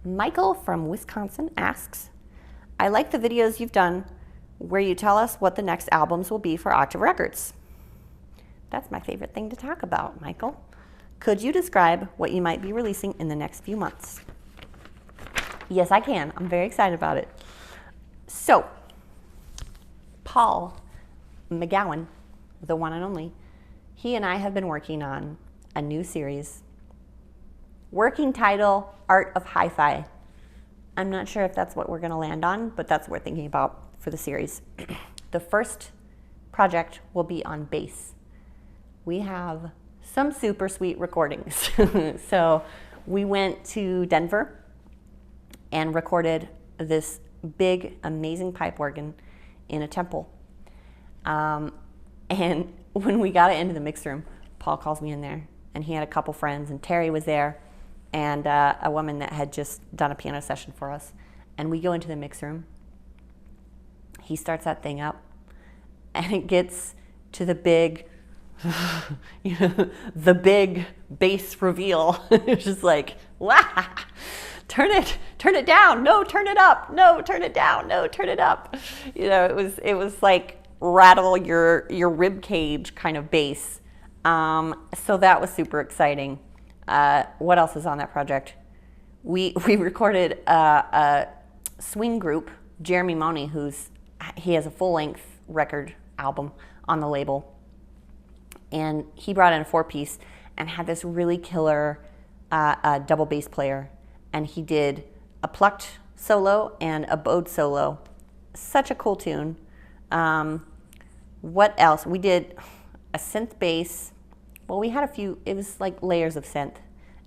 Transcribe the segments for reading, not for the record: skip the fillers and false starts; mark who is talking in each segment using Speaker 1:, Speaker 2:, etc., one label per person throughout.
Speaker 1: Michael from Wisconsin asks, I like the videos you've done where you tell us what the next albums will be for Octave Records. That's my favorite thing to talk about, Michael. Could you describe what you might be releasing in the next few months? Yes, I can. I'm very excited about it. So, Paul McGowan, the one and only, he and I have been working on a new series. Working title, Art of Hi-Fi. I'm not sure if that's what we're going to land on, but that's what we're thinking about for the series. The first project will be on bass. We have some super sweet recordings. So we went to Denver and recorded this big, amazing pipe organ in a temple. And when we got it into the mix room, Paul calls me in there, and he had a couple friends, and Terry was there, and a woman that had just done a piano session for us. And we go into the mix room. He starts that thing up, and it gets to the big, the big bass reveal. It's just like, wow, turn it down. No, turn it up. No, turn it down. No, turn it up. It was like rattle your rib cage kind of bass. So that was super exciting. What else is on that project? We recorded a swing group, Jeremy Money, he has a full-length record album on the label, and he brought in a 4-piece and had this really killer double bass player, and he did a plucked solo and a bowed solo. Such a cool tune. What else? We did a synth bass. Well, we had a few, it was like layers of synth,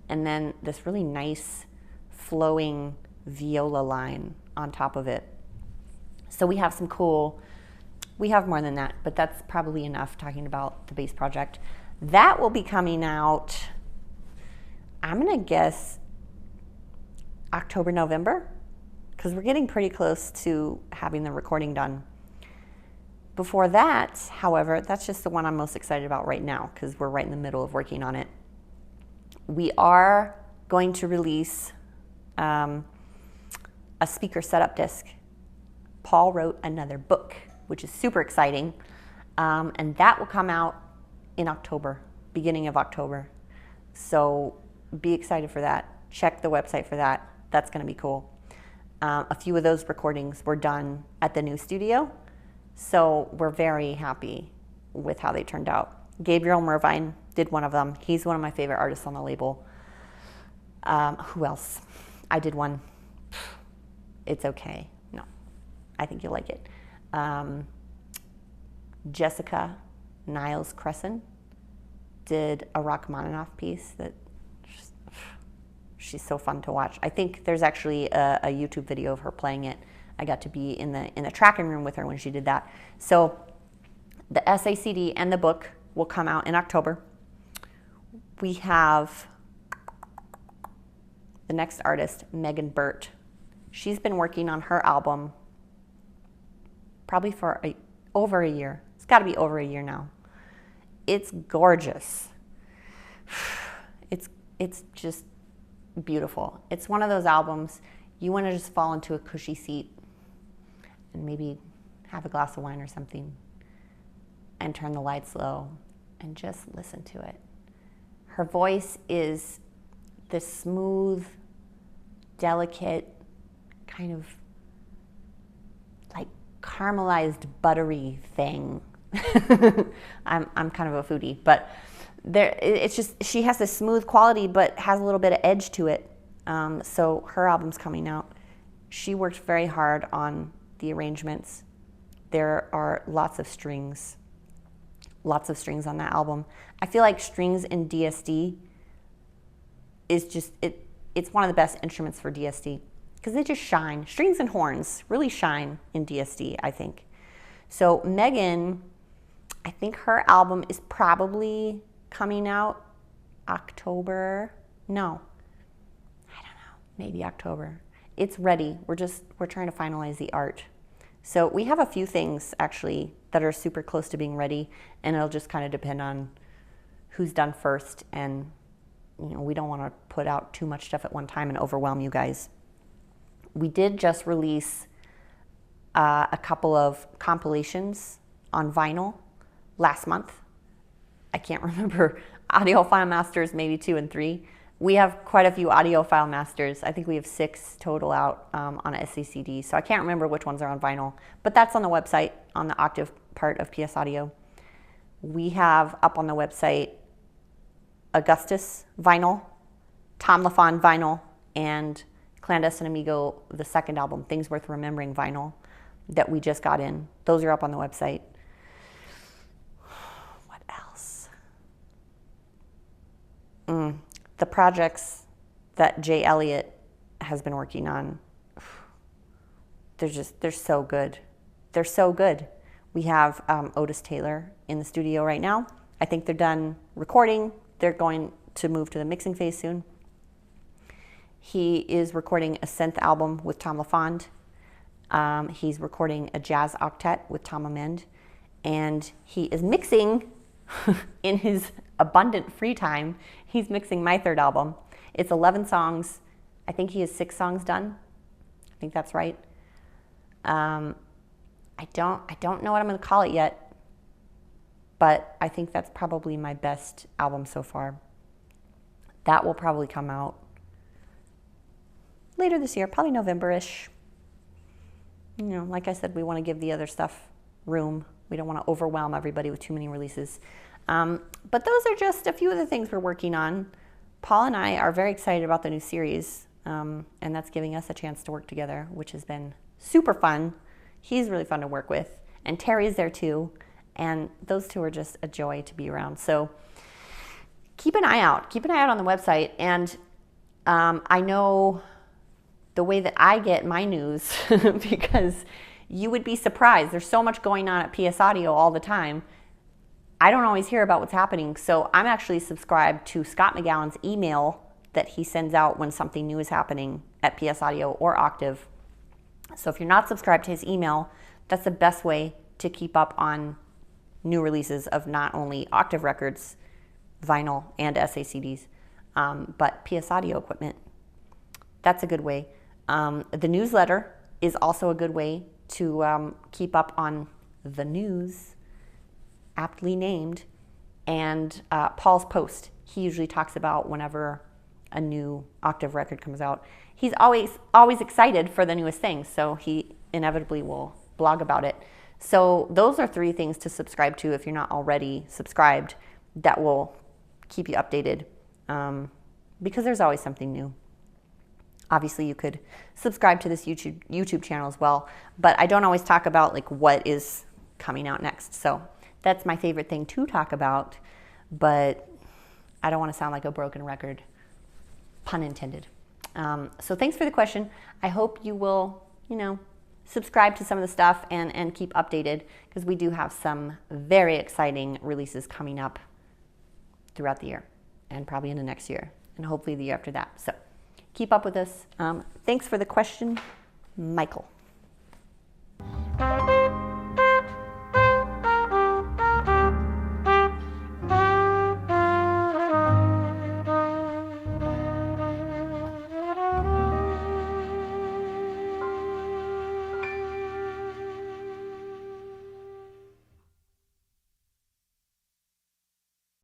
Speaker 1: and then this really nice flowing viola line on top of it. So we have some cool, we have more than that, but that's probably enough talking about the bass project. That will be coming out, I'm gonna guess October, November, because we're getting pretty close to having the recording done. Before that, however, that's just the one I'm most excited about right now because we're right in the middle of working on it. We are going to release a speaker setup disc. Paul wrote another book, which is super exciting, and that will come out in October, beginning of October. So be excited for that. Check the website for that. That's going to be cool. A few of those recordings were done at the new studio. So we're very happy with how they turned out. Gabriel Mervine did one of them. He's one of my favorite artists on the label. Who else? I did one. It's okay. No, I think you'll like it. Jessica Niles Crescent did a Rachmaninoff piece that she's so fun to watch. I think there's actually a YouTube video of her playing it. I got to be in the tracking room with her when she did that. So the SACD and the book will come out in October. We have the next artist, Megan Burt. She's been working on her album probably for over a year. It's got to be over a year now. It's gorgeous. It's just beautiful. It's one of those albums you want to just fall into a cushy seat and maybe have a glass of wine or something and turn the lights low and just listen to it. Her voice is this smooth, delicate, kind of like caramelized buttery thing. I'm kind of a foodie, but it's just, she has this smooth quality but has a little bit of edge to it. So her album's coming out. She worked very hard on the arrangements. There are lots of strings on that album. I feel like strings in DSD is just, it's one of the best instruments for DSD because they just shine. Strings and horns really shine in DSD, I think. So Megan, I think her album is probably coming out October. No, I don't know, maybe October. It's ready. We're trying to finalize the art. So we have a few things actually that are super close to being ready, and it'll just kind of depend on who's done first. And we don't want to put out too much stuff at one time and overwhelm you guys. We did just release a couple of compilations on vinyl last month. I can't remember, audiophile masters, maybe 2 and 3. We have quite a few audiophile masters. I think we have 6 total out on SACD. So I can't remember which ones are on vinyl, but that's on the website, on the Octave part of PS Audio. We have up on the website Augustus vinyl, Tom LaFon vinyl, and Clandestine Amigo, the second album, Things Worth Remembering vinyl, that we just got in. Those are up on the website. What else? The projects that Jay Elliott has been working on, they're so good. They're so good. We have Otis Taylor in the studio right now. I think they're done recording. They're going to move to the mixing phase soon. He is recording a synth album with Tom LaFond. He's recording a jazz octet with Tom Amend. And he is mixing in his abundant free time. He's mixing my third album. It's 11 songs. I think he has 6 songs done. I think that's right. I don't know what I'm going to call it yet, but I think that's probably my best album so far. That will probably come out later this year, probably November-ish. You know, like I said, we want to give the other stuff room. We don't want to overwhelm everybody with too many releases. But those are just a few of the things we're working on. Paul and I are very excited about the new series, and that's giving us a chance to work together, which has been super fun. He's really fun to work with, and Terry's there too, and those two are just a joy to be around. So keep an eye out. Keep an eye out on the website, and I know the way that I get my news because you would be surprised. There's so much going on at PS Audio all the time. I don't always hear about what's happening, so I'm actually subscribed to Scott McGowan's email that he sends out when something new is happening at PS Audio or Octave. So if you're not subscribed to his email, that's the best way to keep up on new releases of not only Octave Records, vinyl, and SACDs, but PS Audio equipment. That's a good way. The newsletter is also a good way to keep up on the news, aptly named, and Paul's post. He usually talks about whenever a new Octave record comes out. He's always excited for the newest thing, so he inevitably will blog about it. So those are 3 things to subscribe to if you're not already subscribed that will keep you updated, because there's always something new. Obviously, you could subscribe to this YouTube channel as well, but I don't always talk about like what is coming out next. So that's my favorite thing to talk about, but I don't want to sound like a broken record, pun intended. So thanks for the question. I hope you will, subscribe to some of the stuff and keep updated, because we do have some very exciting releases coming up throughout the year and probably into next year and hopefully the year after that. So keep up with us. Thanks for the question, Michael.